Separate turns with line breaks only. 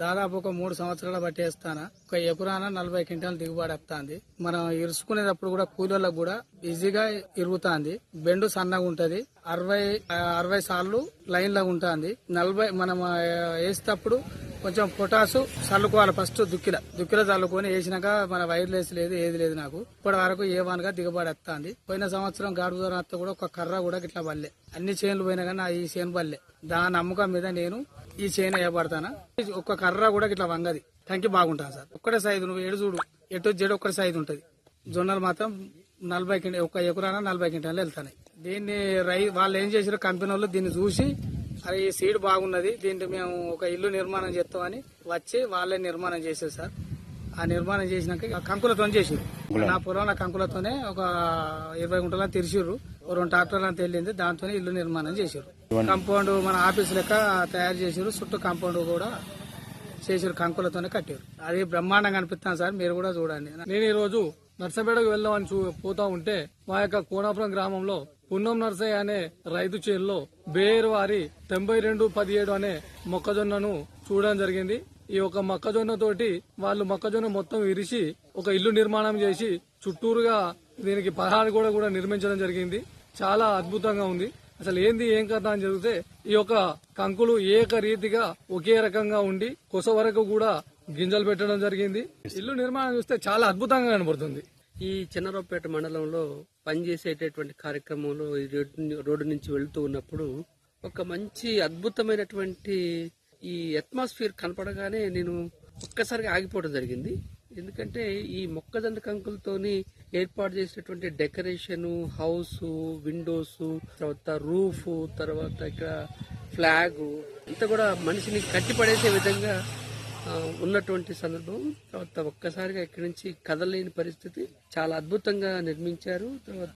దాదాపు ఒక 3 సంవత్సరాల బట్టి వేస్తాను. ఒక ఎకరాన 40 క్వింటాలు దిగుబడి వస్తుంది. మనం ఇరుచుకునేటప్పుడు కూడా కూలీలకు కూడా ఈజీగా ఇరుగుతుంది. బెండు సన్నగా ఉంటది. 60 సార్లు లైన్ లాగా ఉంటుంది. 40 మనం వేసేటప్పుడు కొంచెం పొటాసు చల్లుకోవాలి. ఫస్ట్ దుక్కిల చల్లుకొని వేసినాక మన వైర్లెస్ లేదు, ఏది లేదు. నాకు ఇప్పటి వరకు ఏవాన్గా దిగుబడి వస్తుంది. పోయిన సంవత్సరం గాడు దూరం కూడా ఒక కర్ర కూడా ఇట్లా బల్లే. అన్ని చేనులు పోయినా కానీ ఈ చేను బల్లే. దాని నమ్మకం మీద నేను ఈ చేను వేయబడతాను. ఒక కర్ర కూడా ఇట్లా వంగది. టంకి బాగుంటాను సార్. ఒక్కటే సైజు, నువ్వు ఎడు చూడు, ఎటు జడు ఒక్కటి సైజు ఉంటది. జొన్నలు మాత్రం 40 క్వింటాల్, ఒక ఎకరాన 40 క్వింటాలు వెళ్తాయి. దీన్ని వాళ్ళు ఏం చేసారు, కంపెనీ వాళ్ళు దీన్ని చూసి అది ఈ సీడ్ బాగున్నది, దీంట్లో మేము ఒక ఇల్లు నిర్మాణం చేస్తామని వచ్చి వాళ్ళే నిర్మాణం చేశారు సార్. ఆ నిర్మాణం చేసినాక కంకులతో చేసారు. నా పొలంలో కంకులతోనే ఒక 20 గుంటలను తెరిచిర్రు. 2 ట్రాక్టర్లను తెలియంది, దాంతోనే ఇల్లు నిర్మాణం చేశారు. కాంపౌండ్ మన ఆఫీస్ లెక్క తయారు చేసారు. చుట్టూ కాంపౌండ్ కూడా చేసారు, కంకులతోనే కట్టారు. అది బ్రహ్మాండంగా అనిపిస్తాను సార్, మీరు కూడా చూడండి.
నేను ఈ రోజు నర్సంపేటకు వెళ్దామని పోతా ఉంటే మా యొక్క కోనాపురం గ్రామంలో పున్నం నర్సయ్య అనే రైతు చేనులో బేరు వారి 9217 అనే మొక్కజొన్నను చూడడం జరిగింది. ఈ ఒక మొక్కజొన్న తోటి వాళ్ళు మొక్కజొన్న మొత్తం ఇరిసి ఒక ఇల్లు నిర్మాణం చేసి చుట్టూరుగా దీనికి పహాడు కూడా నిర్మించడం జరిగింది. చాలా అద్భుతంగా ఉంది. అసలు ఏం కథ అని జరిగితే ఈ యొక్క కంకులు ఏకరీతిగా ఒకే రకంగా ఉండి కొస వరకు కూడా గింజలు పెట్టడం జరిగింది. ఇల్లు నిర్మాణం చూస్తే చాలా అద్భుతంగా కనబడుతుంది.
ఈ చిన్నరావుపేట మండలంలో పనిచేసేటటువంటి కార్యక్రమంలో ఈ రోడ్డు నుంచి వెళ్తూ ఉన్నప్పుడు ఒక మంచి అద్భుతమైనటువంటి ఈ అట్మాస్ఫియర్ కనపడగానే నేను ఒక్కసారిగా ఆగిపోవడం జరిగింది. ఎందుకంటే ఈ మొక్కజొన్న కంకులతోని ఏర్పాటు చేసినటువంటి డెకరేషన్, హౌస్, విండోస్, తర్వాత రూఫ్, తర్వాత ఇక్కడ ఫ్లాగ్ అంతా కూడా మనిషిని కట్టిపడేసే విధంగా ఉన్నటువంటి సందర్భం. తర్వాత ఒక్కసారిగా ఇక్కడి నుంచి కదలలేని పరిస్థితి. చాలా అద్భుతంగా నిర్మించారు. తర్వాత